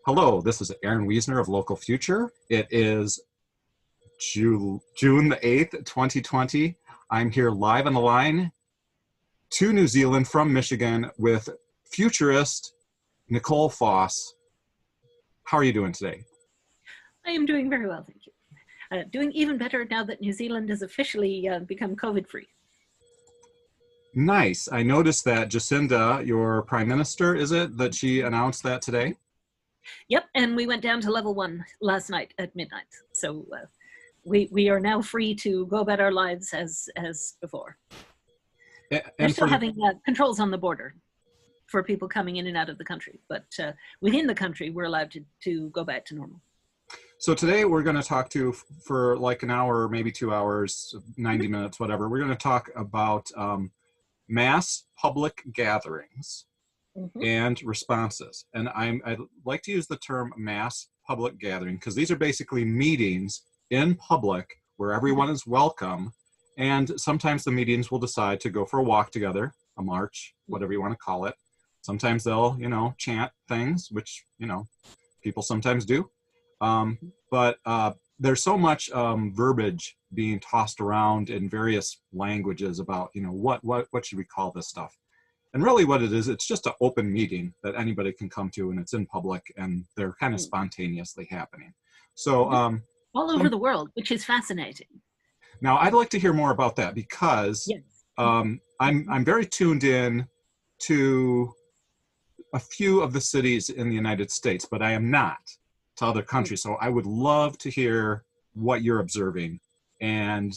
Hello, this is Aaron Wissner of Local Future. It is June the 8th, 2020. I'm here live on the line to New Zealand from Michigan with Futurist Nicole Foss. How are you doing today? I am doing very well, thank you. Doing even better now that New Zealand has officially become COVID-free. Nice. I noticed that Jacinda, your prime minister, is it, that she announced that today? Yep, and we went down to level 1 last night at midnight. So we are now free to go about our lives as before. They're still having controls on the border for people coming in and out of the country, but within the country, we're allowed to go back to normal. So today we're going to talk to, for like an hour, maybe 2 hours, 90 minutes, whatever. We're going to talk about mass public gatherings and responses. And I'd like to use the term mass public gathering because these are basically meetings in public where everyone is welcome. And sometimes the meetings will decide to go for a walk together, a march, whatever you want to call it. Sometimes they'll, chant things, which, people sometimes do. But there's so much verbiage being tossed around in various languages about, what should we call this stuff? And really what it is, it's just an open meeting that anybody can come to, and it's in public, and they're kind of spontaneously happening. So all over the world, which is fascinating. Now, I'd like to hear more about that because I'm very tuned in to a few of the cities in the United States, but I am not to other countries. So I would love to hear what you're observing and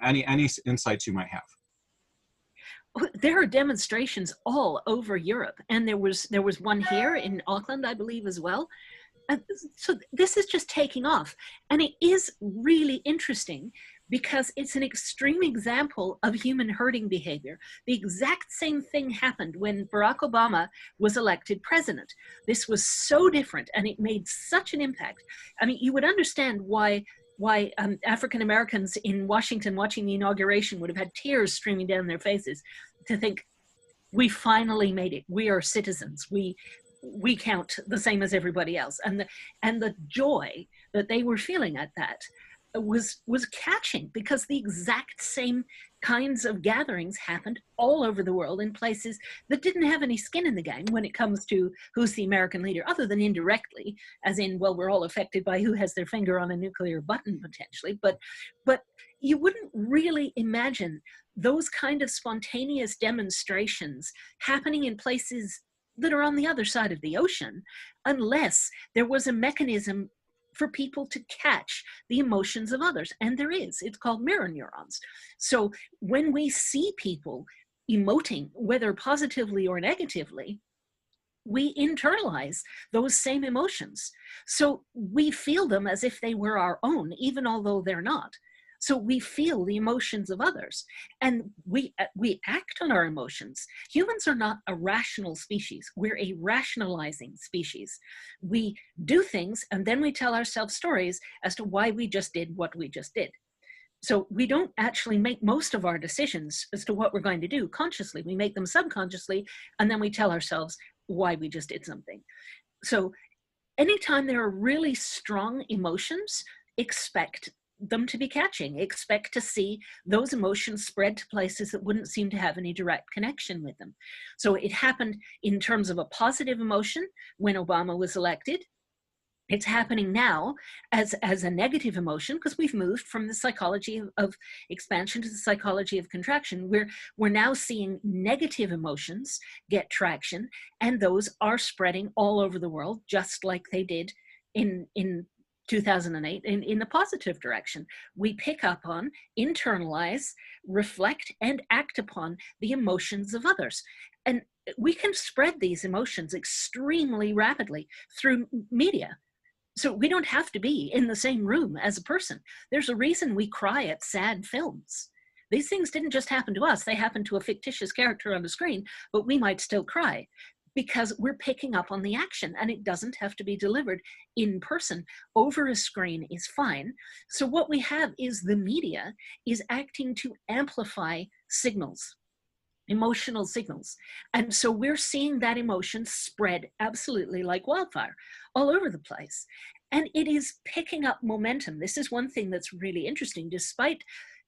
any insights you might have. There are demonstrations all over Europe, and there was one here in Auckland, I believe, as well. So this is just taking off, and it is really interesting because it's an extreme example of human herding behavior. The exact same thing happened when Barack Obama was elected president. This was so different, and it made such an impact. I mean, you would understand why African Americans in Washington watching the inauguration would have had tears streaming down their faces to think, we finally made it. We are citizens. We count the same as everybody else. And the joy that they were feeling at that was catching, because the exact same kinds of gatherings happened all over the world in places that didn't have any skin in the game when it comes to who's the American leader, other than indirectly, as in, well, we're all affected by who has their finger on a nuclear button potentially, but you wouldn't really imagine those kind of spontaneous demonstrations happening in places that are on the other side of the ocean unless there was a mechanism for people to catch the emotions of others. And there is. It's called mirror neurons. So when we see people emoting, whether positively or negatively, we internalize those same emotions. So we feel them as if they were our own, even although they're not. So we feel the emotions of others, and we act on our emotions. Humans are not a rational species. We're a rationalizing species. We do things, and then we tell ourselves stories as to why we just did what we just did. So we don't actually make most of our decisions as to what we're going to do consciously. We make them subconsciously, and then we tell ourselves why we just did something. So anytime there are really strong emotions, expect them to be catching. Expect to see those emotions spread to places that wouldn't seem to have any direct connection with them. So it happened in terms of a positive emotion when Obama was elected. It's happening now as a negative emotion, because we've moved from the psychology of expansion to the psychology of contraction. We're now seeing negative emotions get traction, and those are spreading all over the world, just like they did in 2008 in the positive direction. We pick up on, internalize, reflect, and act upon the emotions of others. And we can spread these emotions extremely rapidly through media. So we don't have to be in the same room as a person. There's a reason we cry at sad films. These things didn't just happen to us. They happened to a fictitious character on the screen, but we might still cry, because we're picking up on the action, and it doesn't have to be delivered in person. Over a screen is fine. So what we have is the media is acting to amplify signals. emotional signals. And so we're seeing that emotion spread absolutely like wildfire all over the place. And it is picking up momentum. This is one thing that's really interesting, despite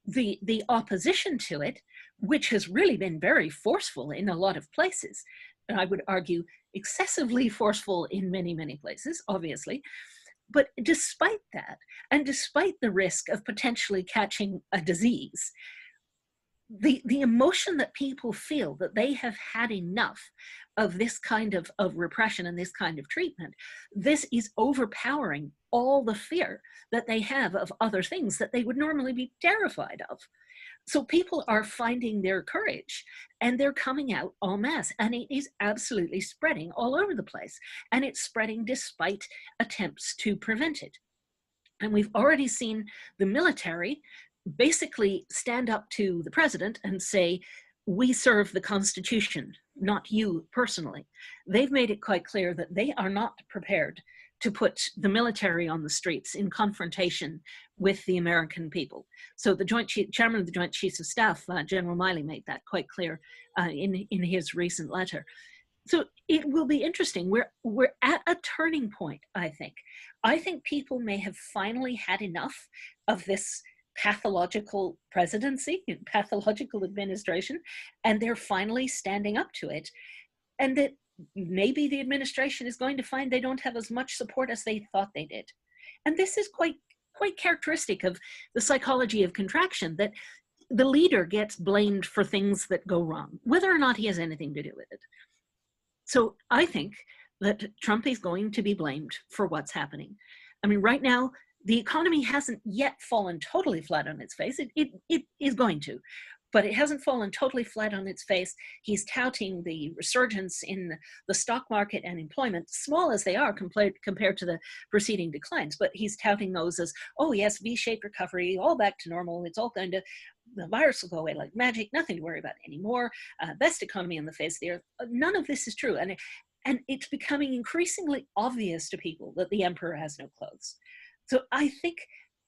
the opposition to it, which has really been very forceful in a lot of places. And I would argue excessively forceful in many, many places, obviously. But despite that, and despite the risk of potentially catching a disease, the emotion that people feel that they have had enough of this kind of repression and this kind of treatment, this is overpowering all the fear that they have of other things that they would normally be terrified of. So people are finding their courage and they're coming out en masse, and it is absolutely spreading all over the place. And it's spreading despite attempts to prevent it. And we've already seen the military basically stand up to the president and say, we serve the Constitution, not you personally. They've made it quite clear that they are not prepared to put the military on the streets in confrontation with the American people. So the chairman of the Joint Chiefs of Staff, General Miley, made that quite clear in his recent letter. So it will be interesting. We're at a turning point, I think. I think people may have finally had enough of this pathological presidency, pathological administration, and they're finally standing up to it. And that maybe the administration is going to find they don't have as much support as they thought they did. And this is quite characteristic of the psychology of contraction, that the leader gets blamed for things that go wrong, whether or not he has anything to do with it. So I think that Trump is going to be blamed for what's happening. I mean, right now, the economy hasn't yet fallen totally flat on its face. It is going to, but it hasn't fallen totally flat on its face. He's touting the resurgence in the stock market and employment, small as they are compared to the preceding declines, but he's touting those as, oh yes, V-shaped recovery, all back to normal. It's all going to, the virus will go away like magic, nothing to worry about anymore, best economy on the face of the earth. None of this is true. And it's becoming increasingly obvious to people that the emperor has no clothes. So I think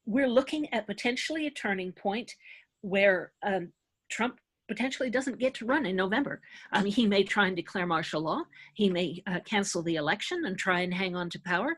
we're looking at potentially a turning point where Trump potentially doesn't get to run in November. I mean, he may try and declare martial law. He may cancel the election and try and hang on to power,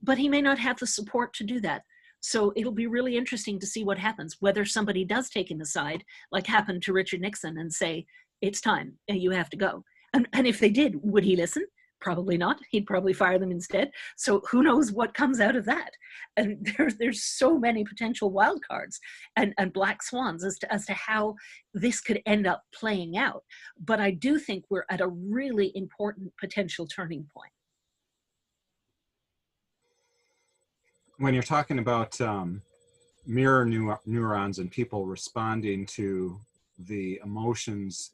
but he may not have the support to do that. So it'll be really interesting to see what happens, whether somebody does take him aside, like happened to Richard Nixon, and say, it's time, you have to go. And if they did, would he listen? Probably not. He'd probably fire them instead. So who knows what comes out of that? And there's so many potential wild cards and black swans as to how this could end up playing out. But I do think we're at a really important potential turning point. When you're talking about mirror neurons and people responding to the emotions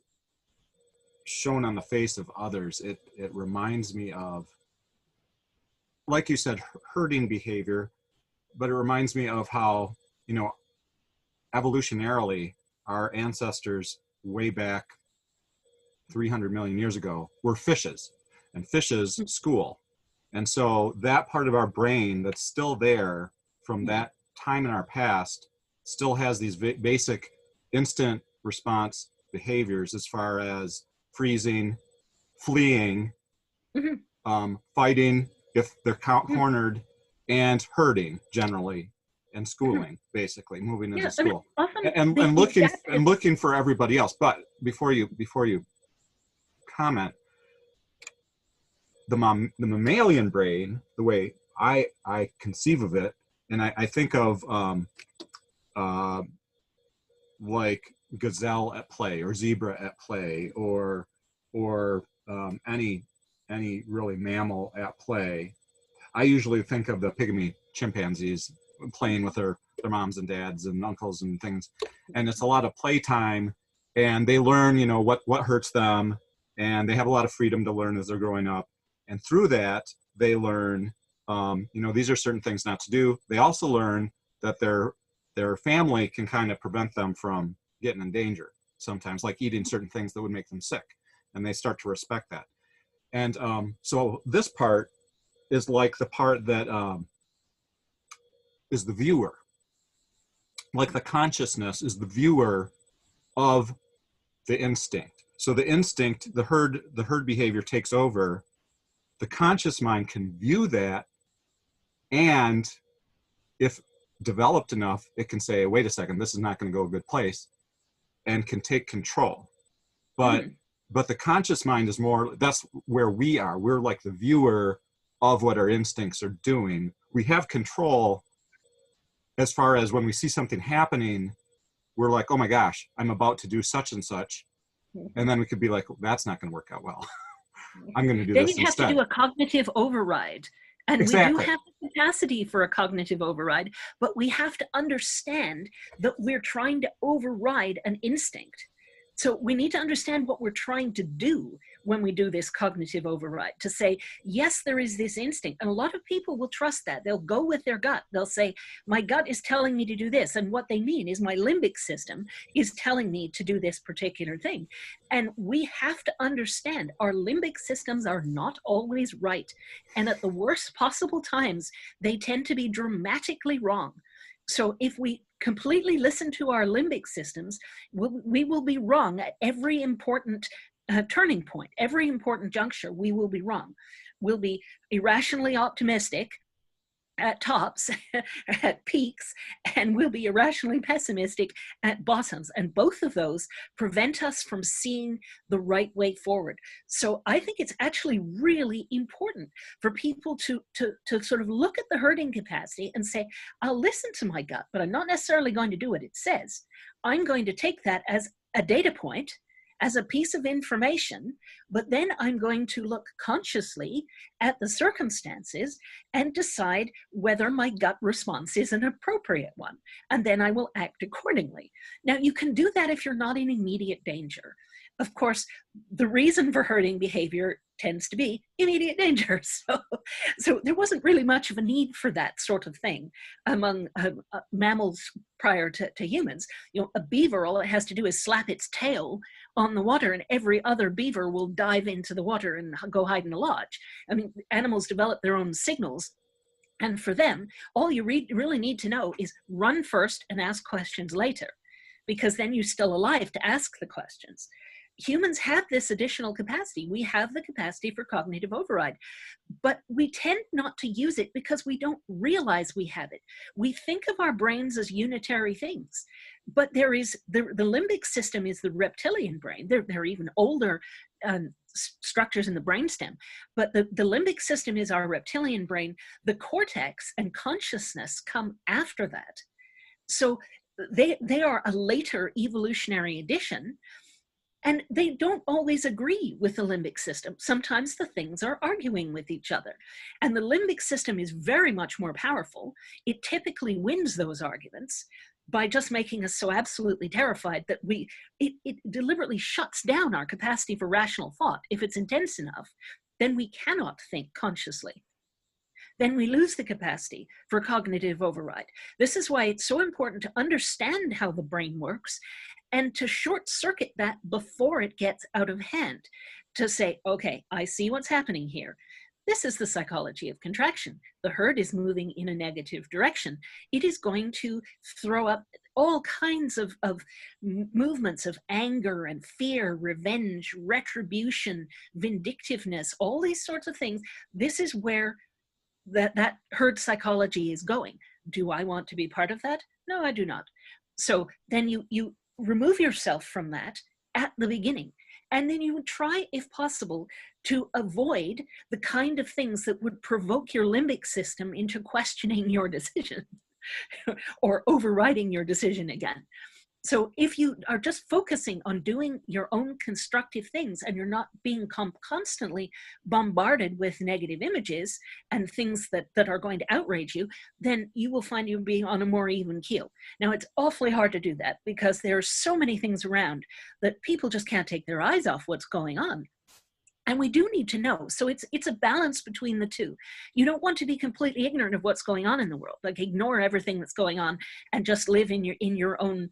shown on the face of others, it reminds me of, like you said, herding behavior, but it reminds me of how, you know, evolutionarily our ancestors way back 300 million years ago were fishes, and fishes school. And so that part of our brain that's still there from that time in our past still has these basic instant response behaviors as far as freezing, fleeing, fighting if they're cornered, and herding generally, and schooling, basically moving into school, and looking for everybody else. But before you comment, the mammalian brain, the way I conceive of it, and I think of like gazelle at play, or zebra at play, or any really mammal at play. I usually think of the pygmy chimpanzees playing with their moms and dads and uncles and things, and it's a lot of playtime, and they learn, you know, what hurts them, and they have a lot of freedom to learn as they're growing up, and through that they learn, you know, these are certain things not to do. They also learn that their family can kind of prevent them from getting in danger sometimes, like eating certain things that would make them sick, and they start to respect that. And so this part is like the part that is the viewer, like the consciousness is the viewer of the instinct. So the instinct, the herd behavior takes over. The conscious mind can view that, and if developed enough, it can say, wait a second, this is not going to go a good place, and can take control. But the conscious mind is more, that's where we are. We're like the viewer of what our instincts are doing. We have control as far as when we see something happening, we're like, oh my gosh, I'm about to do such and such. And then we could be like, that's not going to work out well. I'm going to do then this you have instead. to do a cognitive override. And Exactly. we do have the capacity for a cognitive override, but we have to understand that we're trying to override an instinct. So we need to understand what we're trying to do when we do this cognitive override, to say, yes, there is this instinct. And a lot of people will trust that. They'll go with their gut. They'll say, my gut is telling me to do this. And what they mean is my limbic system is telling me to do this particular thing. And we have to understand our limbic systems are not always right. And at the worst possible times, they tend to be dramatically wrong. So if we completely listen to our limbic systems, we will be wrong at every important turning point, every important juncture. We will be wrong. We'll be irrationally optimistic at tops, at peaks, and we'll be irrationally pessimistic at bottoms. And both of those prevent us from seeing the right way forward. So I think it's actually really important for people to sort of look at the herding capacity and say, I'll listen to my gut, but I'm not necessarily going to do what it says. I'm going to take that as a data point, as a piece of information, but then I'm going to look consciously at the circumstances and decide whether my gut response is an appropriate one. And then I will act accordingly. Now, you can do that if you're not in immediate danger. Of course, the reason for herding behavior tends to be immediate danger. So there wasn't really much of a need for that sort of thing among mammals prior to humans. You know, a beaver, all it has to do is slap its tail on the water and every other beaver will dive into the water and go hide in a lodge. I mean, animals develop their own signals. And for them, all you really need to know is run first and ask questions later, because then you're still alive to ask the questions. Humans have this additional capacity. We have the capacity for cognitive override, but we tend not to use it because we don't realize we have it. We think of our brains as unitary things, but there is the limbic system is the reptilian brain. There are even older structures in the brainstem, but the limbic system is our reptilian brain. The cortex and consciousness come after that. So they are a later evolutionary addition. And they don't always agree with the limbic system. Sometimes the things are arguing with each other. And the limbic system is very much more powerful. It typically wins those arguments by just making us so absolutely terrified that it deliberately shuts down our capacity for rational thought. If it's intense enough, then we cannot think consciously. Then we lose the capacity for cognitive override. This is why it's so important to understand how the brain works and to short circuit that before it gets out of hand, to say, okay, I see what's happening here. This is the psychology of contraction. The herd is moving in a negative direction. It is going to throw up all kinds of movements of anger and fear, revenge, retribution, vindictiveness, all these sorts of things. This is where that herd psychology is going. Do I want to be part of that? No, I do not. So then you remove yourself from that at the beginning. And then you would try, if possible, to avoid the kind of things that would provoke your limbic system into questioning your decision or overriding your decision again. So if you are just focusing on doing your own constructive things and you're not being constantly bombarded with negative images and things that are going to outrage you, then you will find you being on a more even keel. Now, it's awfully hard to do that because there are so many things around that people just can't take their eyes off what's going on. And we do need to know. So it's a balance between the two. You don't want to be completely ignorant of what's going on in the world, like ignore everything that's going on and just live in your own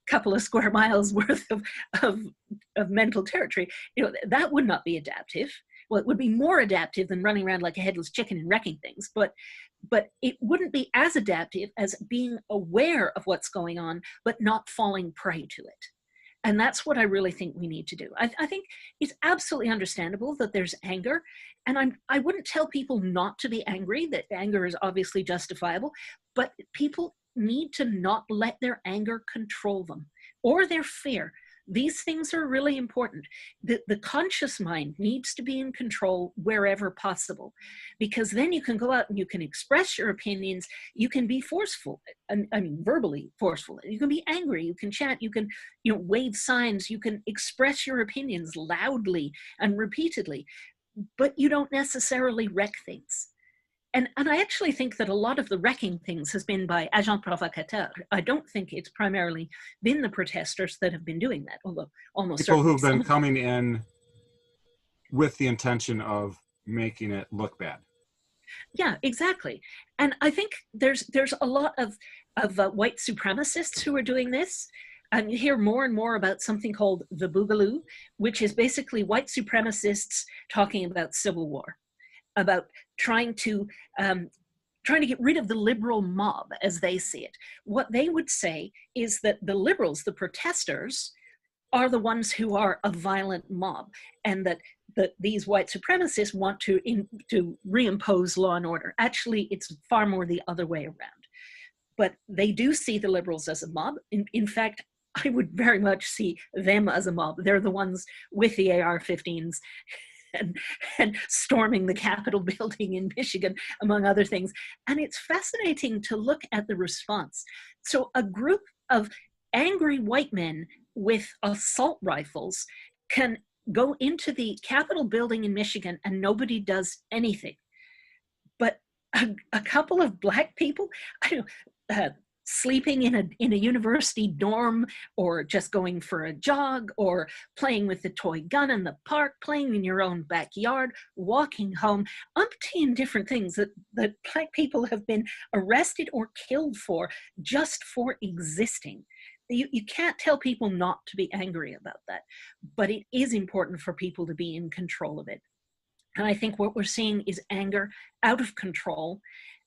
couple of square miles worth of mental territory. That would not be adaptive. Well, it would be more adaptive than running around like a headless chicken and wrecking things, but it wouldn't be as adaptive as being aware of what's going on, but not falling prey to it. And that's what I really think we need to do. I think it's absolutely understandable that there's anger. And I wouldn't tell people not to be angry, that anger is obviously justifiable, but people need to not let their anger control them or their fear. These things are really important. The conscious mind needs to be in control wherever possible, because then you can go out and you can express your opinions. You can be forceful, I mean, verbally forceful. You can be angry, you can chant, you can, wave signs, you can express your opinions loudly and repeatedly, but you don't necessarily wreck things. And I actually think that a lot of the wrecking things has been by agents provocateurs. I don't think it's primarily been the protesters that have been doing that, although almost people who've been some. coming in with the intention of making it look bad. Yeah, exactly. And I think there's a lot of white supremacists who are doing this. And you hear more and more about something called the Boogaloo, which is basically white supremacists talking about civil war, about trying to get rid of the liberal mob as they see it. What they would say is that the liberals, the protesters, are the ones who are a violent mob, and that these white supremacists want to reimpose law and order. Actually, it's far more the other way around. But they do see the liberals as a mob. In fact, I would very much see them as a mob. They're the ones with the AR-15s and storming the Capitol building in Michigan, among other things. And it's fascinating to look at the response. So a group of angry white men with assault rifles can go into the Capitol building in Michigan and nobody does anything. But a couple of black people, sleeping in a university dorm, or just going for a jog, or playing with the toy gun in the park, playing in your own backyard, walking home, umpteen different things that black people have been arrested or killed for just for existing. You can't tell people not to be angry about that, but it is important for people to be in control of it. And I think what we're seeing is anger out of control,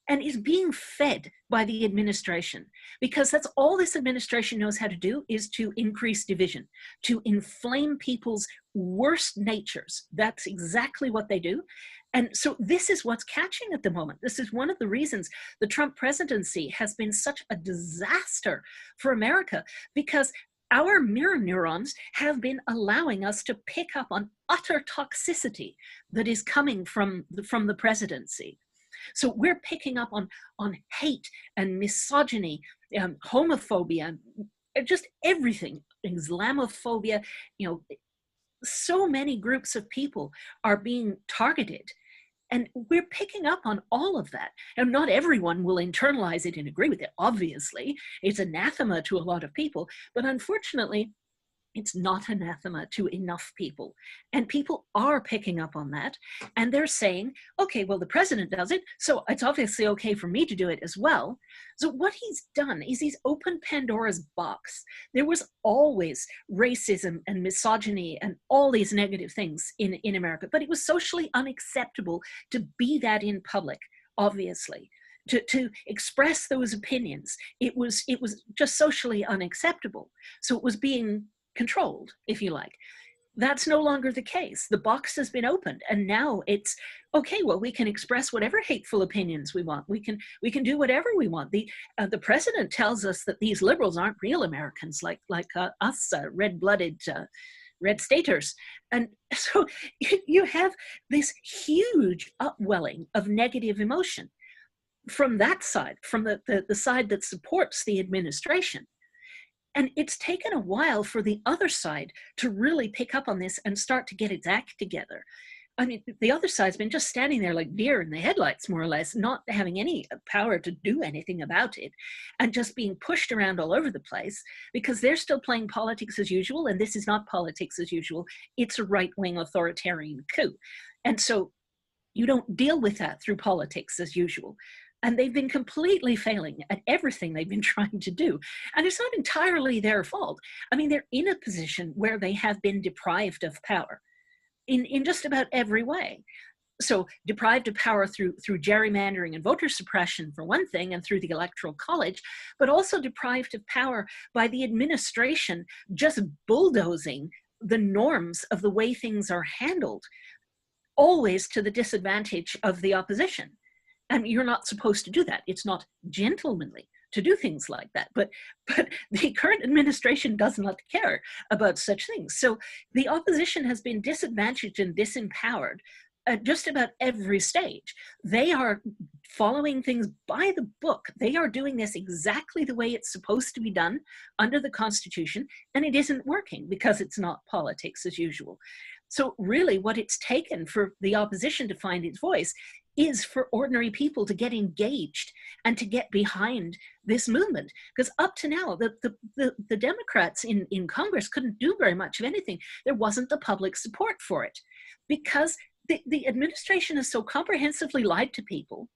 and is being fed by the administration, because that's all this administration knows how to do, is to increase division, to inflame people's worst natures. That's exactly what they do. And so this is what's catching at the moment. This is one of the reasons the Trump presidency has been such a disaster for America, because our mirror neurons have been allowing us to pick up on utter toxicity that is coming from the presidency. So we're picking up on hate and misogyny, homophobia, just everything, Islamophobia. So many groups of people are being targeted, and we're picking up on all of that. And not everyone will internalize it and agree with it. Obviously, it's anathema to a lot of people, but unfortunately, it's not anathema to enough people. And people are picking up on that. And they're saying, okay, well, the president does it, so it's obviously okay for me to do it as well. So what he's done is he's opened Pandora's box. There was always racism and misogyny and all these negative things in America, but it was socially unacceptable to be that in public, obviously. To express those opinions, it was just socially unacceptable. So it was being controlled, if you like. That's no longer the case. The box has been opened, and now it's okay. Well, we can express whatever hateful opinions we want. We can do whatever we want. The president tells us that these liberals aren't real Americans, like us, red-blooded red staters. And so you have this huge upwelling of negative emotion from that side, from the side that supports the administration. And it's taken a while for the other side to really pick up on this and start to get its act together. I mean, the other side's been just standing there like deer in the headlights, more or less, not having any power to do anything about it, and just being pushed around all over the place, because they're still playing politics as usual, and this is not politics as usual. It's a right-wing authoritarian coup. And so you don't deal with that through politics as usual. And they've been completely failing at everything they've been trying to do. And it's not entirely their fault. I mean, they're in a position where they have been deprived of power in just about every way. So deprived of power through gerrymandering and voter suppression for one thing, and through the Electoral College, but also deprived of power by the administration just bulldozing the norms of the way things are handled, always to the disadvantage of the opposition. And you're not supposed to do that. It's not gentlemanly to do things like that. But the current administration does not care about such things. So the opposition has been disadvantaged and disempowered at just about every stage. They are following things by the book. They are doing this exactly the way it's supposed to be done under the Constitution, and it isn't working because it's not politics as usual. So really what it's taken for the opposition to find its voice is for ordinary people to get engaged and to get behind this movement. Because up to now, the Democrats in Congress couldn't do very much of anything. There wasn't the public support for it because the administration has so comprehensively lied to people.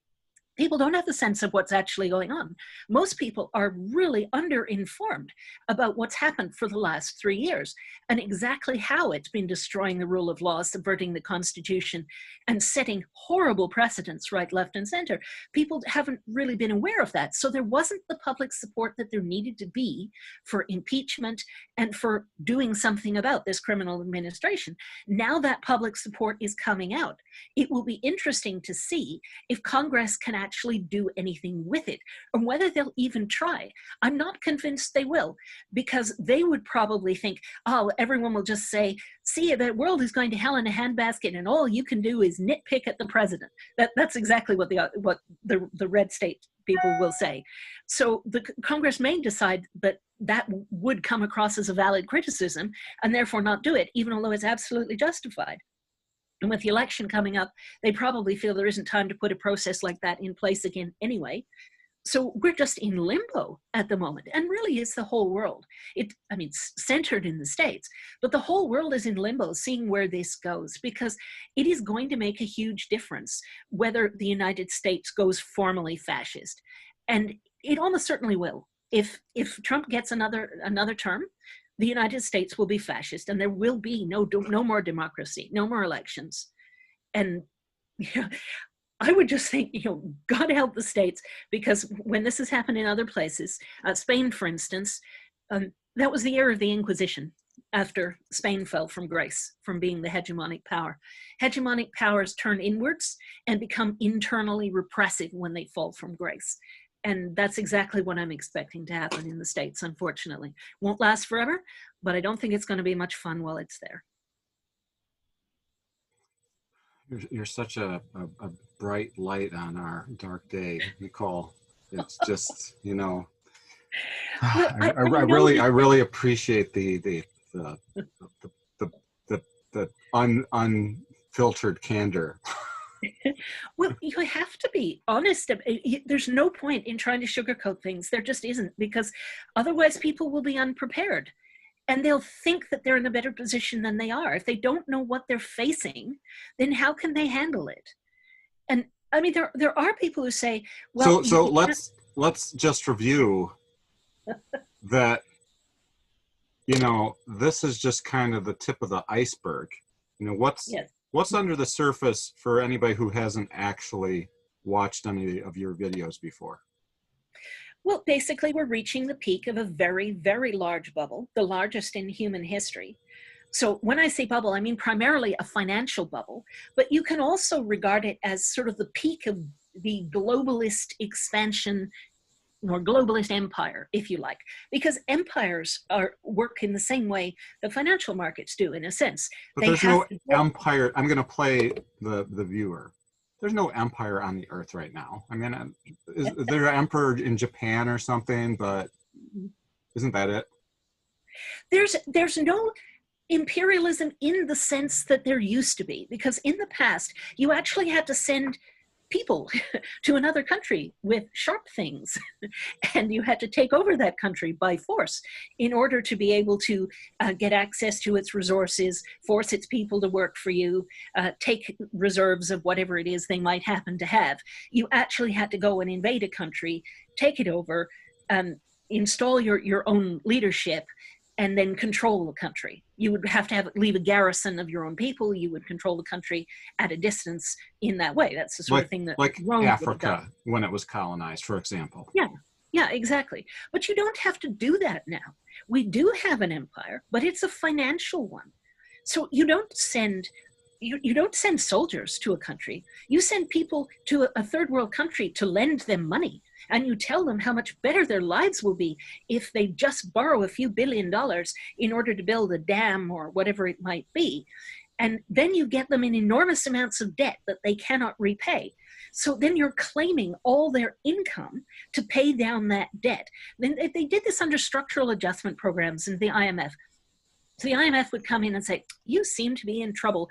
People don't have the sense of what's actually going on. Most people are really underinformed about what's happened for the last 3 years and exactly how it's been destroying the rule of law, subverting the Constitution, and setting horrible precedents right, left, and center. People haven't really been aware of that. So there wasn't the public support that there needed to be for impeachment and for doing something about this criminal administration. Now that public support is coming out, it will be interesting to see if Congress can actually do anything with it, or whether they'll even try. I'm not convinced they will, because they would probably think, oh, everyone will just say, see, the world is going to hell in a handbasket and all you can do is nitpick at the president. That's exactly what the red state people will say. So the Congress may decide that would come across as a valid criticism and therefore not do it, even although it's absolutely justified. And with the election coming up, they probably feel there isn't time to put a process like that in place again anyway. So we're just in limbo at the moment, and really it's the whole world. It's centered in the States, but the whole world is in limbo seeing where this goes, because it is going to make a huge difference whether the United States goes formally fascist. And it almost certainly will. If Trump gets another term, the United States will be fascist, and there will be no more democracy, no more elections. And I would just think, God help the states, because when this has happened in other places, Spain, for instance, that was the era of the Inquisition after Spain fell from grace, from being the hegemonic power. Hegemonic powers turn inwards and become internally repressive when they fall from grace. And that's exactly what I'm expecting to happen in the States, unfortunately. Won't last forever, but I don't think it's going to be much fun while it's there. You're such a bright light on our dark day, Nicole. It's just, Well, I really appreciate the unfiltered candor. Well, you have to be honest. There's no point in trying to sugarcoat things. There just isn't, because otherwise people will be unprepared and they'll think that they're in a better position than they are. If they don't know what they're facing, then how can they handle it? And I mean, there are people who say, well, so let's just review that, this is just kind of the tip of the iceberg. What's under the surface for anybody who hasn't actually watched any of your videos before? Well, basically, we're reaching the peak of a very, very large bubble, the largest in human history. So when I say bubble, I mean primarily a financial bubble, but you can also regard it as sort of the peak of the globalist expansion or globalist empire, if you like, because empires work in the same way that financial markets do, in a sense. But there's no empire. I'm going to play the viewer. There's no empire on the earth right now. I mean, is there an emperor in Japan or something? But isn't that it? There's no imperialism in the sense that there used to be, because in the past, you actually had to send people to another country with sharp things, and you had to take over that country by force in order to be able to get access to its resources, force its people to work for you, take reserves of whatever it is they might happen to have. You actually had to go and invade a country, take it over, install your own leadership, and then control the country. You would have to leave a garrison of your own people. You would control the country at a distance in that way. That's the sort of thing that like Rome Africa when it was colonized, for example. Yeah, exactly. But you don't have to do that now. We do have an empire, but it's a financial one. So you don't send soldiers to a country. You send people to a third world country to lend them money, and you tell them how much better their lives will be if they just borrow a few $1 billion in order to build a dam or whatever it might be. And then you get them in enormous amounts of debt that they cannot repay. So then you're claiming all their income to pay down that debt. Then they did this under structural adjustment programs in the IMF. So the IMF would come in and say, you seem to be in trouble,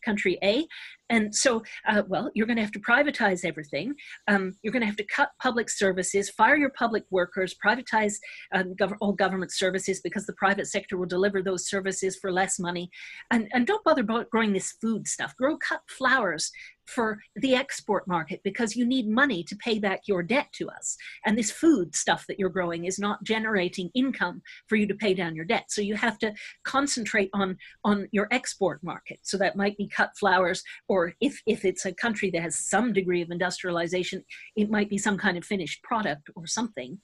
country A. And so, well, you're going to have to privatize everything. You're going to have to cut public services, fire your public workers, privatize all government services because the private sector will deliver those services for less money. And don't bother growing this food stuff. Grow cut flowers for the export market because you need money to pay back your debt to us. And this food stuff that you're growing is not generating income for you to pay down your debt. So you have to concentrate on your export market. So that might be cut flowers, or if it's a country that has some degree of industrialization, it might be some kind of finished product or something.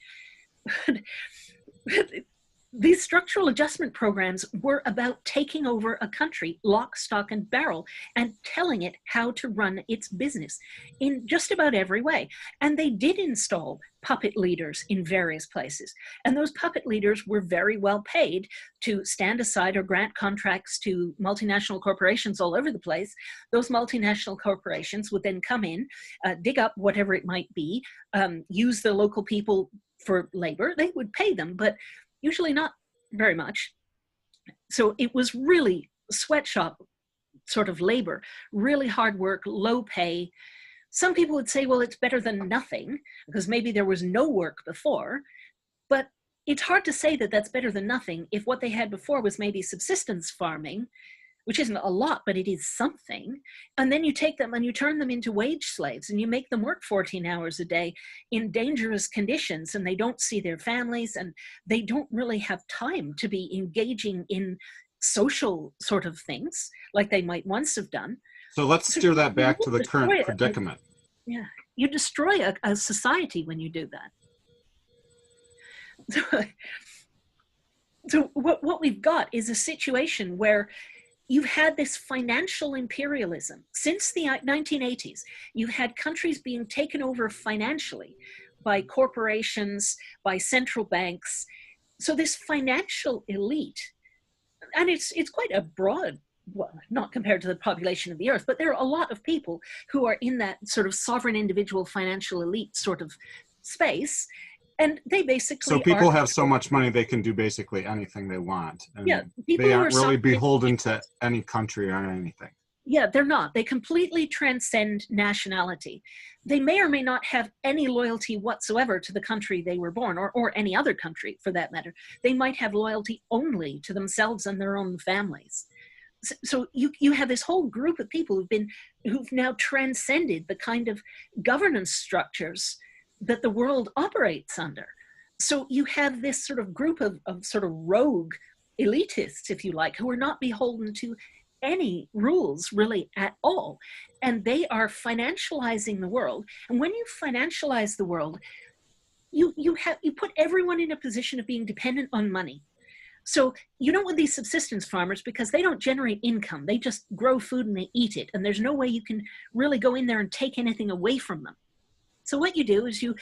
These structural adjustment programs were about taking over a country, lock, stock, and barrel, and telling it how to run its business in just about every way. And they did install puppet leaders in various places. And those puppet leaders were very well paid to stand aside or grant contracts to multinational corporations all over the place. Those multinational corporations would then come in, dig up whatever it might be, use the local people for labor. They would pay them, but usually not very much. So it was really sweatshop sort of labor, really hard work, low pay. Some people would say, well, it's better than nothing because maybe there was no work before, but it's hard to say that that's better than nothing if what they had before was maybe subsistence farming, which isn't a lot, but it is something. And then you take them and you turn them into wage slaves and you make them work 14 hours a day in dangerous conditions, and they don't see their families and they don't really have time to be engaging in social sort of things like they might once have done. So let's steer that back to the current predicament. Yeah, you destroy a society when you do that. So what we've got is a situation where you've had this financial imperialism. Since the 1980s, you've had countries being taken over financially by corporations, by central banks. So this financial elite, and it's quite a broad, well, not compared to the population of the earth, but there are a lot of people who are in that sort of sovereign individual financial elite sort of space. And they basically so people have so much money they can do basically anything they want. And yeah, they aren't really beholden to any country or anything. Yeah, they're not. They completely transcend nationality. They may or may not have any loyalty whatsoever to the country they were born, or any other country for that matter. They might have loyalty only to themselves and their own families. So you have this whole group of people who've now transcended the kind of governance structures that the world operates under. So you have this sort of group of sort of rogue elitists, if you like, who are not beholden to any rules really at all. And they are financializing the world. And when you financialize the world, you put everyone in a position of being dependent on money. So you don't want these subsistence farmers because they don't generate income. They just grow food and they eat it. And there's no way you can really go in there and take anything away from them. So what you do is you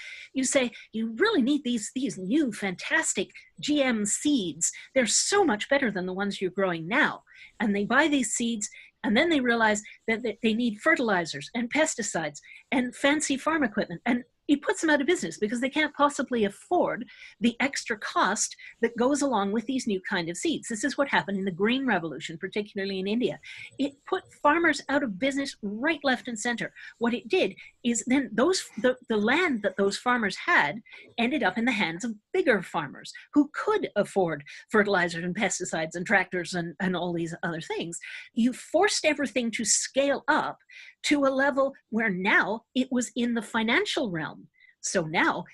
say, you really need these new fantastic GM seeds. They're so much better than the ones you're growing now. And they buy these seeds, and then they realize that they need fertilizers and pesticides and fancy farm equipment. And it puts them out of business because they can't possibly afford the extra cost that goes along with these new kind of seeds. This is what happened in the Green Revolution, particularly in India. It put farmers out of business right, left, and center. What it did is then the land that those farmers had ended up in the hands of bigger farmers who could afford fertilizers and pesticides and tractors and all these other things. You forced everything to scale up to a level where now it was in the financial realm. So now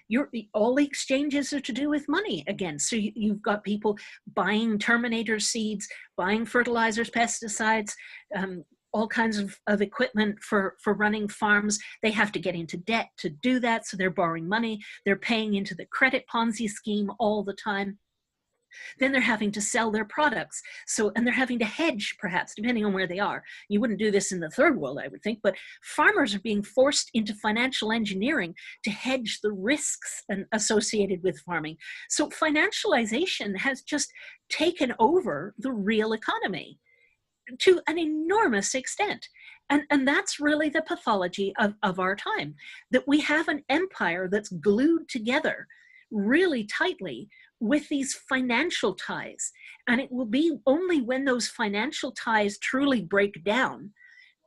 all the exchanges are to do with money again. So you've got people buying Terminator seeds, buying fertilizers, pesticides, all kinds of equipment for running farms. They have to get into debt to do that. So they're borrowing money. They're paying into the credit Ponzi scheme all the time. Then they're having to sell their products. And they're having to hedge, perhaps, depending on where they are. You wouldn't do this in the third world, I would think, but farmers are being forced into financial engineering to hedge the risks associated with farming. So financialization has just taken over the real economy to an enormous extent. And that's really the pathology of our time, that we have an empire that's glued together really tightly with these financial ties. And it will be only when those financial ties truly break down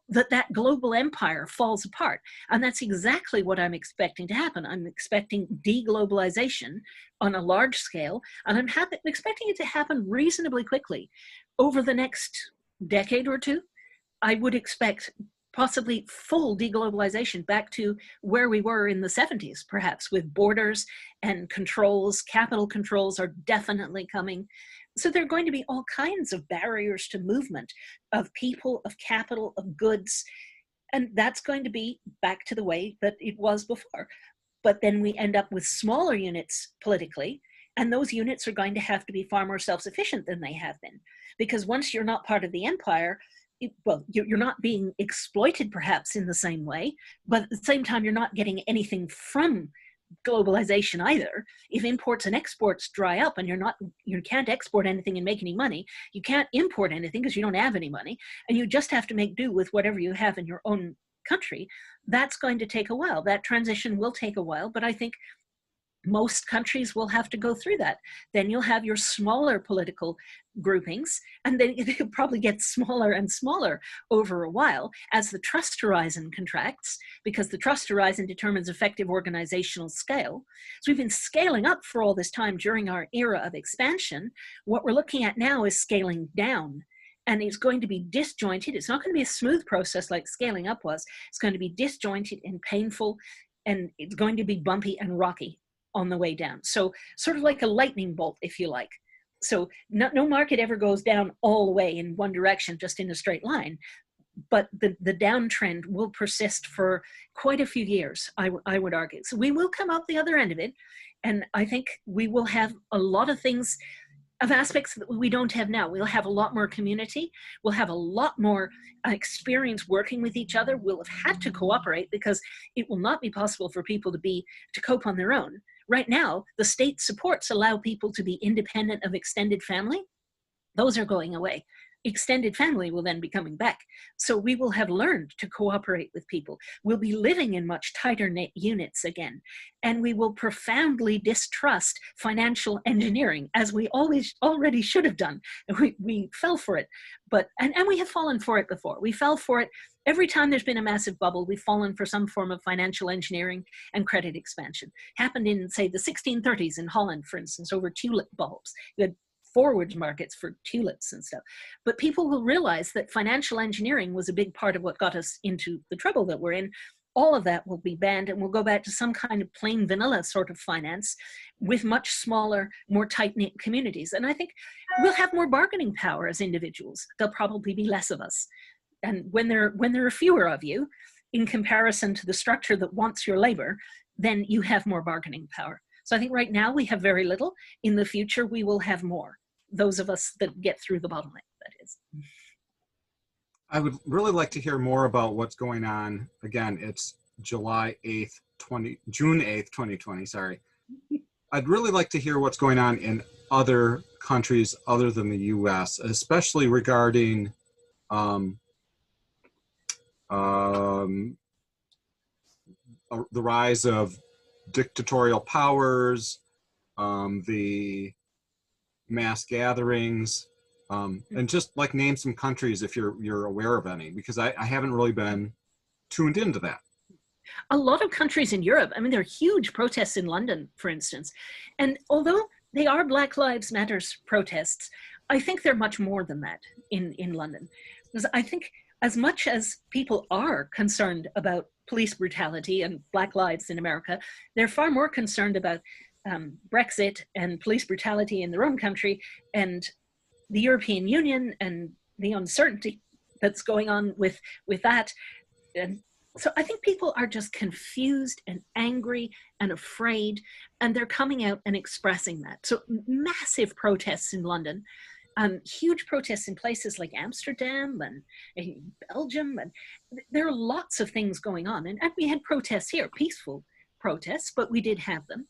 that global empire falls apart. And that's exactly what I'm expecting to happen. I'm expecting deglobalization on a large scale, and I'm expecting it to happen reasonably quickly. Over the next decade or two, I would expect possibly full deglobalization, back to where we were in the 70s, perhaps, with borders and controls. Capital controls are definitely coming. So there are going to be all kinds of barriers to movement of people, of capital, of goods. And that's going to be back to the way that it was before. But then we end up with smaller units politically, and those units are going to have to be far more self-sufficient than they have been. Because once you're not part of the empire, you're not being exploited perhaps in the same way, but at the same time, you're not getting anything from globalization either. If imports and exports dry up and you can't export anything and make any money, you can't import anything because you don't have any money, and you just have to make do with whatever you have in your own country, that's going to take a while. That transition will take a while, but I think most countries will have to go through that. Then you'll have your smaller political groupings, and then it'll probably get smaller and smaller over a while as the trust horizon contracts, because the trust horizon determines effective organizational scale. So we've been scaling up for all this time during our era of expansion. What we're looking at now is scaling down. And it's going to be disjointed. It's not going to be a smooth process like scaling up was. It's going to be disjointed and painful, and it's going to be bumpy and rocky on the way down. So sort of like a lightning bolt, if you like. So no market ever goes down all the way in one direction, just in a straight line. But the downtrend will persist for quite a few years, I would argue. So we will come out the other end of it. And I think we will have a lot of things, of aspects that we don't have now. We'll have a lot more community. We'll have a lot more experience working with each other. We'll have had to cooperate because it will not be possible for people to cope on their own. Right now, the state supports allow people to be independent of extended family. Those are going away. Extended family will then be coming back. So we will have learned to cooperate with people. We'll be living in much tighter knit units again. And we will profoundly distrust financial engineering, as we already should have done. We fell for it, and we have fallen for it before. We fell for it every time there's been a massive bubble. We've fallen for some form of financial engineering and credit expansion. Happened in, say, the 1630s in Holland, for instance, over tulip bulbs. You had forward markets for tulips and stuff. But people will realize that financial engineering was a big part of what got us into the trouble that we're in. All of that will be banned, and we'll go back to some kind of plain vanilla sort of finance with much smaller, more tight-knit communities. And I think we'll have more bargaining power as individuals. There'll probably be less of us. And when there are fewer of you, in comparison to the structure that wants your labor, then you have more bargaining power. So I think right now we have very little. In the future, we will have more. Those of us that get through the bottleneck, that is. I would really like to hear more about what's going on. Again, it's June 8th, 2020, sorry. I'd really like to hear what's going on in other countries other than the US, especially regarding the rise of dictatorial powers, the mass gatherings, and just like name some countries if you're aware of any, because I haven't really been tuned into that. A lot of countries in Europe, I mean, there are huge protests in London, for instance. And although they are Black Lives Matters protests, I think they're much more than that in London. Because I think as much as people are concerned about police brutality and Black lives in America. They're far more concerned about Brexit and police brutality in their own country and the European Union and the uncertainty that's going on with that. And so I think people are just confused and angry and afraid, and they're coming out and expressing that. So massive protests in London, huge protests in places like Amsterdam and Belgium, and there are lots of things going on. And we had protests here, peaceful protests, but we did have them.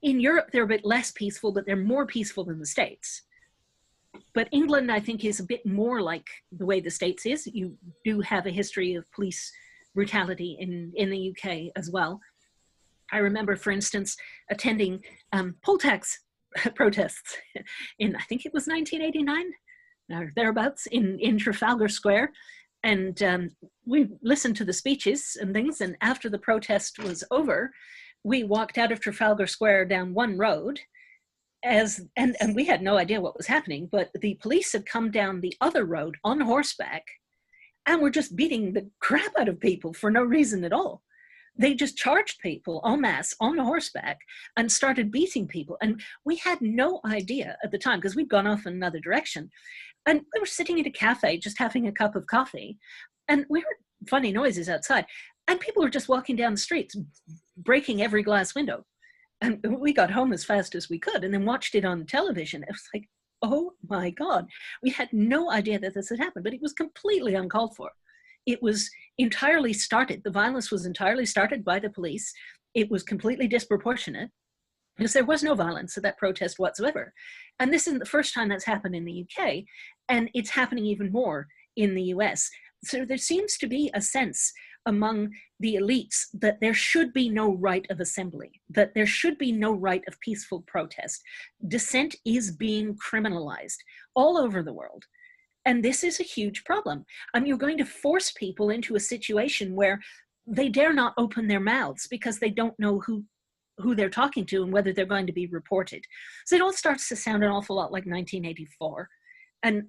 In Europe, they're a bit less peaceful, but they're more peaceful than the States. But England, I think, is a bit more like the way the States is. You do have a history of police brutality in the UK as well. I remember, for instance, attending poll tax protests in, I think it was 1989, or thereabouts, in Trafalgar Square. And we listened to the speeches and things, and after the protest was over, we walked out of Trafalgar Square down one road, and we had no idea what was happening, but the police had come down the other road on horseback and were just beating the crap out of people for no reason at all. They just charged people en masse on horseback and started beating people. And we had no idea at the time, because we'd gone off in another direction. And we were sitting at a cafe just having a cup of coffee, and we heard funny noises outside. And people were just walking down the streets, breaking every glass window. And we got home as fast as we could and then watched it on television. It was like, oh my God. We had no idea that this had happened, but it was completely uncalled for. It was entirely started. The violence was entirely started by the police. It was completely disproportionate because there was no violence at that protest whatsoever. And this isn't the first time that's happened in the UK, and it's happening even more in the US. So there seems to be a sense among the elites that there should be no right of assembly, that there should be no right of peaceful protest. Dissent is being criminalized all over the world. And this is a huge problem. You're going to force people into a situation where they dare not open their mouths because they don't know who they're talking to and whether they're going to be reported. So it all starts to sound an awful lot like 1984. And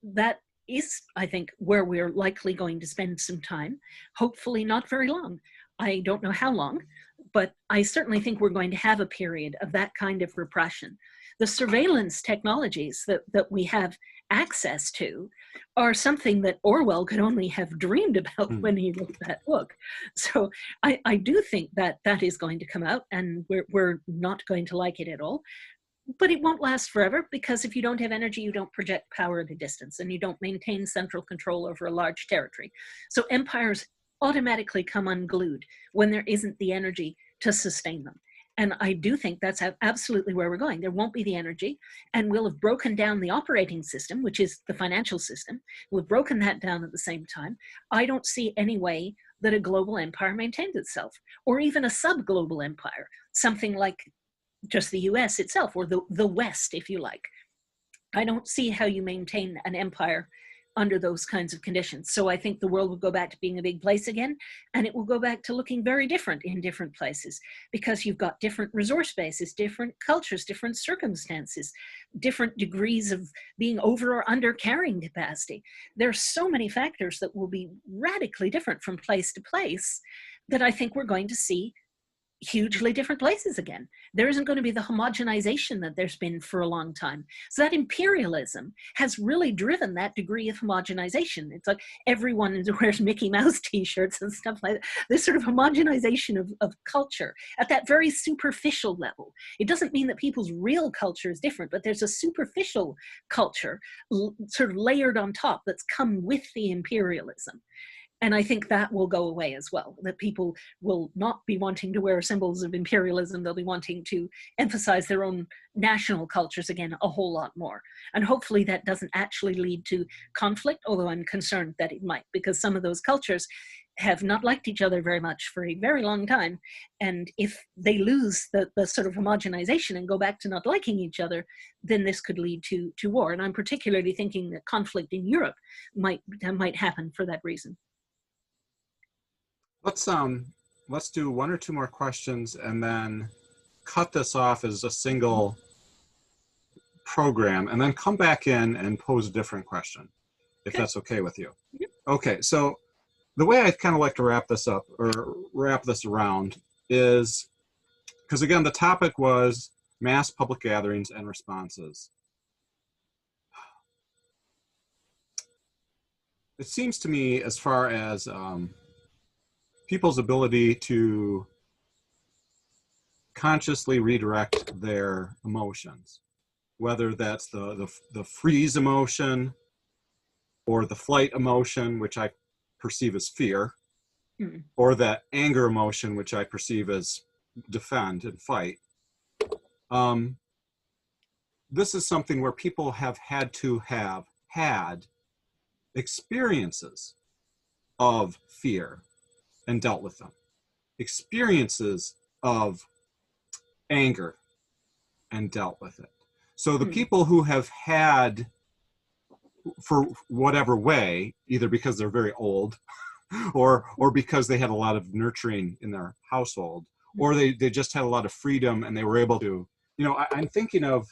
that is, I think, where we're likely going to spend some time, hopefully not very long. I don't know how long, but I certainly think we're going to have a period of that kind of repression. The surveillance technologies that we have access to are something that Orwell could only have dreamed about when he wrote that book. So I do think that that is going to come out, and we're not going to like it at all. But it won't last forever, because if you don't have energy, you don't project power at a distance, and you don't maintain central control over a large territory. So empires automatically come unglued when there isn't the energy to sustain them. And I do think that's absolutely where we're going. There won't be the energy, and we'll have broken down the operating system, which is the financial system. We've broken that down at the same time. I don't see any way that a global empire maintains itself, or even a sub-global empire, something like just the US itself, or the West, if you like. I don't see how you maintain an empire under those kinds of conditions. So I think the world will go back to being a big place again, and it will go back to looking very different in different places, because you've got different resource bases, different cultures, different circumstances, different degrees of being over or under carrying capacity. There are so many factors that will be radically different from place to place that I think we're going to see hugely different places again. There isn't going to be the homogenization that there's been for a long time. So that imperialism has really driven that degree of homogenization. It's like everyone wears Mickey Mouse t-shirts and stuff like that. This sort of homogenization of culture at that very superficial level. It doesn't mean that people's real culture is different, but there's a superficial culture sort of layered on top that's come with the imperialism. And I think that will go away as well, that people will not be wanting to wear symbols of imperialism. They'll be wanting to emphasize their own national cultures again a whole lot more. And hopefully that doesn't actually lead to conflict, although I'm concerned that it might, because some of those cultures have not liked each other very much for a very long time. And if they lose the sort of homogenization and go back to not liking each other, then this could lead to war. And I'm particularly thinking that conflict in Europe might happen for that reason. Let's do one or two more questions and then cut this off as a single program, and then come back in and pose a different question, if that's okay with you. Yep. Okay, so the way I kind of like to wrap this up, or wrap this around, is because again, the topic was mass public gatherings and responses. It seems to me, as far as people's ability to consciously redirect their emotions, whether that's the freeze emotion or the flight emotion, which I perceive as fear, or that anger emotion, which I perceive as defend and fight. This is something where people have had experiences of fear and dealt with them, experiences of anger and dealt with it. So the people who have had, for whatever way, either because they're very old or because they had a lot of nurturing in their household, or they just had a lot of freedom and they were able to, I'm thinking of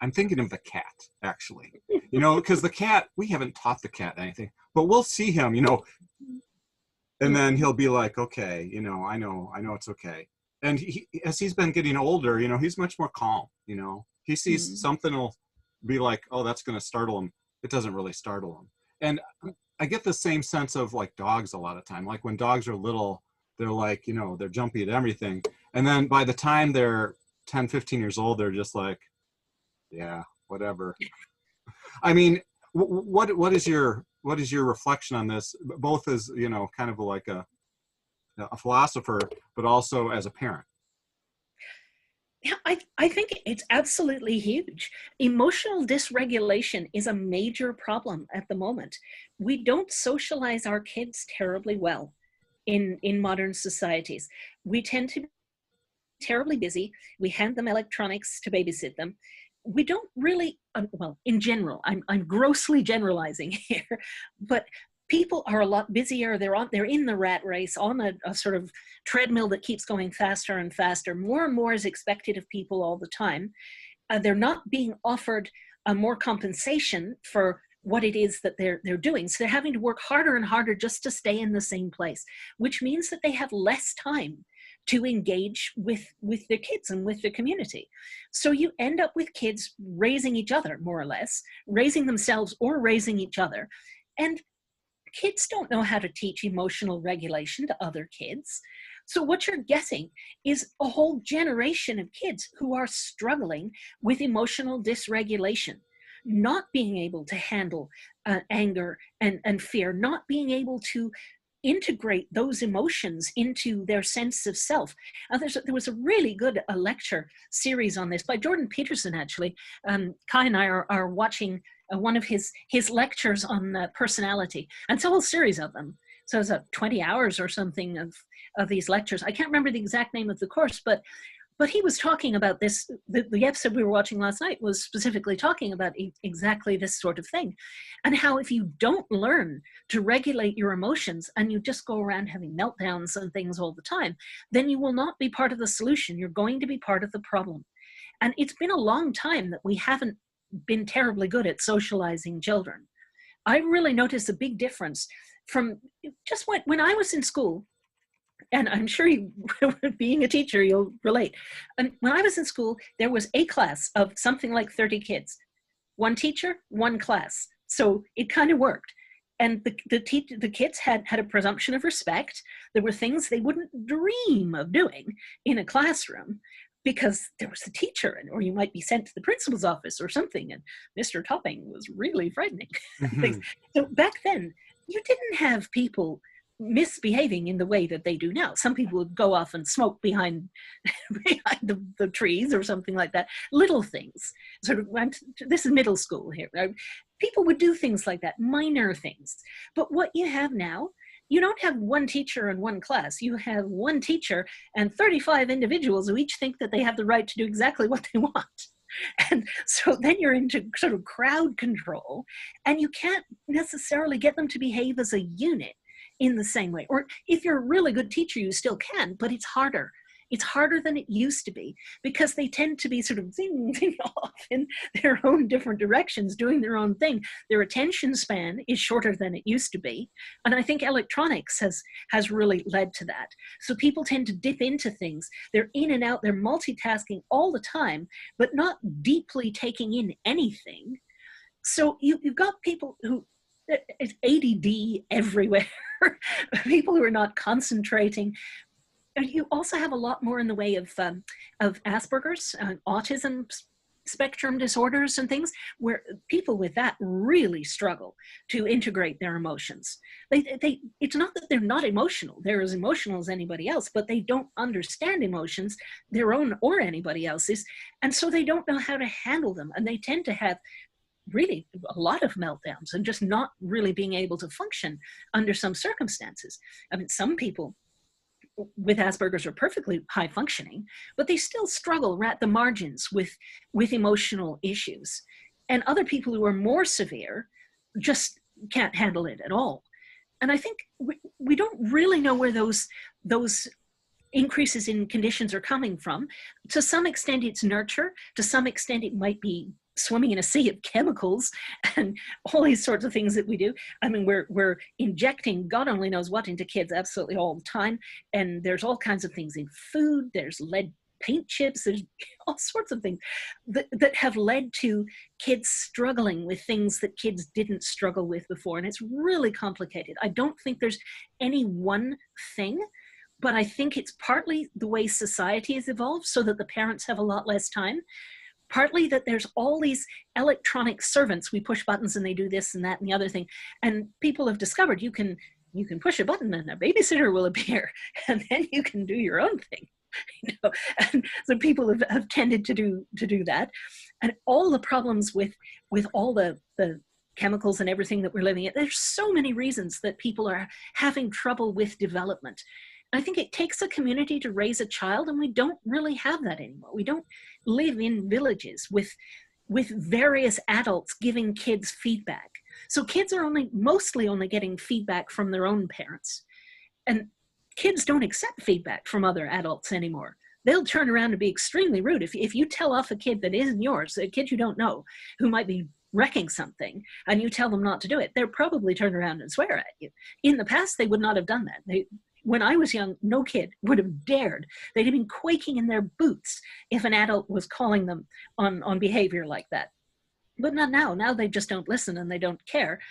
the cat, actually, because the cat, we haven't taught the cat anything, but we'll see him, and then he'll be like, okay, I know it's okay. And as he's been getting older, he's much more calm, he sees something, will be like, oh, that's going to startle him. It doesn't really startle him. And I get the same sense of like dogs a lot of time. Like when dogs are little, they're like, they're jumpy at everything. And then by the time they're 10, 15 years old, they're just like, yeah, whatever. I mean, what is your reflection on this, both as, kind of like a philosopher, but also as a parent? Yeah, I think it's absolutely huge. Emotional dysregulation is a major problem at the moment. We don't socialize our kids terribly well in modern societies. We tend to be terribly busy. We hand them electronics to babysit them. We don't really, well, in general, I'm grossly generalizing here, but people are a lot busier. They're in the rat race, on a sort of treadmill that keeps going faster and faster. More and more is expected of people all the time. They're not being offered more compensation for what it is that they're doing. So they're having to work harder and harder just to stay in the same place, which means that they have less time to engage with their kids and with the community. So you end up with kids raising each other, more or less, raising themselves or raising each other. And kids don't know how to teach emotional regulation to other kids. So what you're getting is a whole generation of kids who are struggling with emotional dysregulation, not being able to handle anger and fear, not being able to integrate those emotions into their sense of self. There was a really good lecture series on this by Jordan Peterson, actually. Kai and I are watching one of his lectures on personality, and it's a whole series of them. So it's 20 hours or something of these lectures. I can't remember the exact name of the course, but he was talking about this. The episode we were watching last night was specifically talking about exactly this sort of thing, and how if you don't learn to regulate your emotions and you just go around having meltdowns and things all the time, then you will not be part of the solution. You're going to be part of the problem. And it's been a long time that we haven't been terribly good at socializing children. I really noticed a big difference from just when I was in school. And I'm sure you, being a teacher, you'll relate. And when I was in school, there was a class of something like 30 kids. One teacher, one class. So it kind of worked. And the kids had a presumption of respect. There were things they wouldn't dream of doing in a classroom because there was a teacher, or you might be sent to the principal's office or something. And Mr. Topping was really frightening. So back then, you didn't have people misbehaving in the way that they do now. Some people would go off and smoke behind the trees or something like that. Little things. Sort of. This is middle school here. People would do things like that, minor things. But what you have now, you don't have one teacher and one class. You have one teacher and 35 individuals who each think that they have the right to do exactly what they want. And so then you're into sort of crowd control, and you can't necessarily get them to behave as a unit in the same way. Or if you're a really good teacher, you still can, but it's harder. It's harder than it used to be because they tend to be sort of zing, zing off in their own different directions, doing their own thing. Their attention span is shorter than it used to be. And I think electronics has really led to that. So people tend to dip into things. They're in and out, they're multitasking all the time, but not deeply taking in anything. So you've got people who, it's ADD everywhere, people who are not concentrating. You also have a lot more in the way of Asperger's, autism spectrum disorders and things, where people with that really struggle to integrate their emotions. It's not that they're not emotional. They're as emotional as anybody else, but they don't understand emotions, their own or anybody else's, and so they don't know how to handle them. And they tend to have really a lot of meltdowns and just not really being able to function under some circumstances. I mean, some people with Asperger's are perfectly high functioning, but they still struggle at the margins with emotional issues. And other people who are more severe just can't handle it at all. And I think we don't really know where those increases in conditions are coming from. To some extent, it's nurture. To some extent, it might be swimming in a sea of chemicals and all these sorts of things that we do. I mean, we're injecting God only knows what into kids absolutely all the time. And there's all kinds of things in food. There's lead paint chips. There's all sorts of things that have led to kids struggling with things that kids didn't struggle with before. And it's really complicated. I don't think there's any one thing, but I think it's partly the way society has evolved so that the parents have a lot less time. Partly that there's all these electronic servants. We push buttons and they do this and that and the other thing. And people have discovered you can push a button and a babysitter will appear and then you can do your own thing. And so people have tended to do that. And all the problems with all the chemicals and everything that we're living in, there's so many reasons that people are having trouble with development. I think it takes a community to raise a child, and we don't really have that anymore. We don't live in villages with various adults giving kids feedback. So kids are mostly only getting feedback from their own parents. And kids don't accept feedback from other adults anymore. They'll turn around and be extremely rude. If you tell off a kid that isn't yours, a kid you don't know, who might be wrecking something, and you tell them not to do it, they'll probably turn around and swear at you. In the past, they would not have done that. When I was young, no kid would have dared. They'd have been quaking in their boots if an adult was calling them on behavior like that. But not now. Now they just don't listen and they don't care.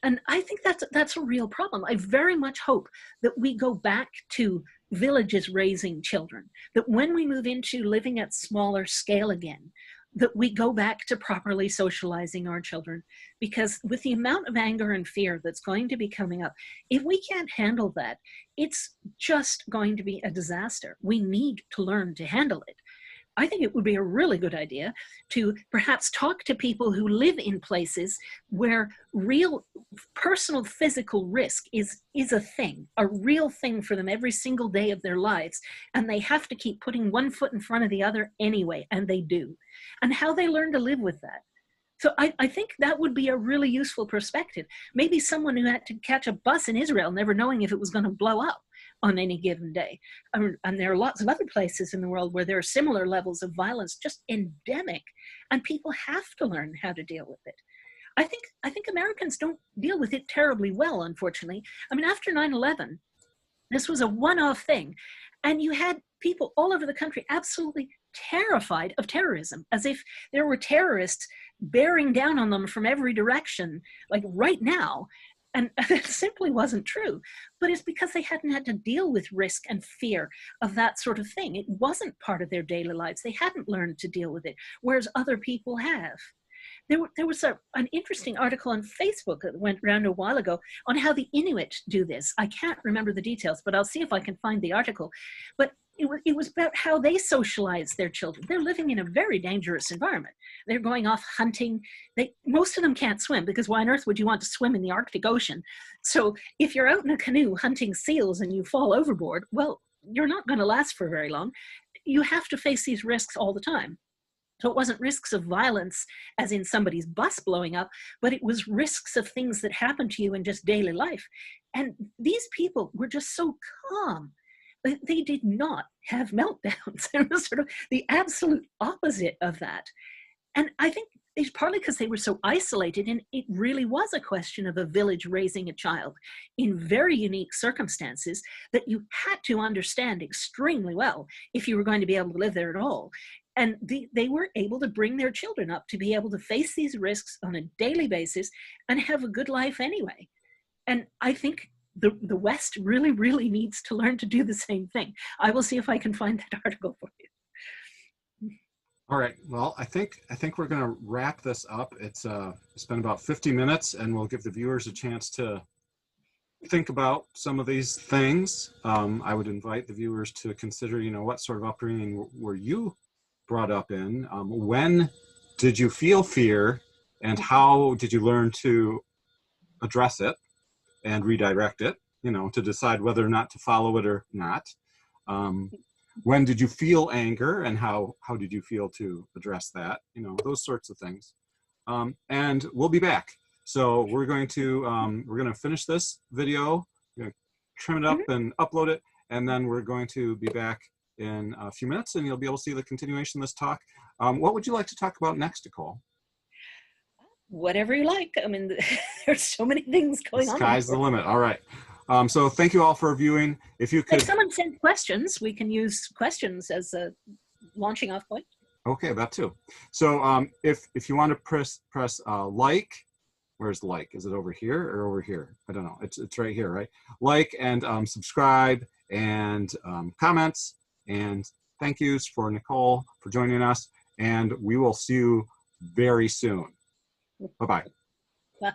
And I think that's a real problem. I very much hope that we go back to villages raising children, that when we move into living at smaller scale again, that we go back to properly socializing our children, because with the amount of anger and fear that's going to be coming up, if we can't handle that, it's just going to be a disaster. We need to learn to handle it. I think it would be a really good idea to perhaps talk to people who live in places where real personal physical risk is a thing, a real thing for them every single day of their lives. And they have to keep putting one foot in front of the other anyway, and they do. And how they learn to live with that. So I think that would be a really useful perspective. Maybe someone who had to catch a bus in Israel, never knowing if it was going to blow up on any given day. And there are lots of other places in the world where there are similar levels of violence, just endemic, and people have to learn how to deal with it. I think Americans don't deal with it terribly well, unfortunately. I mean, after 9/11, this was a one-off thing, and you had people all over the country absolutely terrified of terrorism, as if there were terrorists bearing down on them from every direction, like right now. And it simply wasn't true. But it's because they hadn't had to deal with risk and fear of that sort of thing. It wasn't part of their daily lives. They hadn't learned to deal with it, whereas other people have. There was an interesting article on Facebook that went around a while ago on how the Inuit do this. I can't remember the details, but I'll see if I can find the article. But it was about how they socialize their children. They're living in a very dangerous environment. They're going off hunting. Most of them can't swim, because why on earth would you want to swim in the Arctic Ocean? So if you're out in a canoe hunting seals and you fall overboard, well, you're not going to last for very long. You have to face these risks all the time. So it wasn't risks of violence as in somebody's bus blowing up, but it was risks of things that happen to you in just daily life. And these people were just so calm. they did not have meltdowns. It was sort of the absolute opposite of that. And I think it's partly because they were so isolated, and it really was a question of a village raising a child in very unique circumstances that you had to understand extremely well if you were going to be able to live there at all. And they were able to bring their children up to be able to face these risks on a daily basis and have a good life anyway. And I think the West really, really needs to learn to do the same thing. I will see if I can find that article for you. All right. Well, I think we're going to wrap this up. It's been about 50 minutes, and we'll give the viewers a chance to think about some of these things. I would invite the viewers to consider, what sort of upbringing were you brought up in? When did you feel fear, and how did you learn to address it and redirect it, to decide whether or not to follow it or not? When did you feel anger, and how did you feel to address that? Those sorts of things. And we'll be back. So we're going to finish this video, trim it up and upload it, and then we're going to be back in a few minutes, and you'll be able to see the continuation of this talk. What would you like to talk about next, Nicole? Whatever you like. I mean, there's so many things going on. The sky's the limit. All right. So thank you all for viewing. If you could, if someone sends questions, we can use questions as a launching off point. Okay, that too. So if you want to press like, where's like? Is it over here or over here? I don't know. It's right here, right? Like and subscribe and comments, and thank yous for Nicole for joining us, and we will see you very soon. Bye-bye. Bye.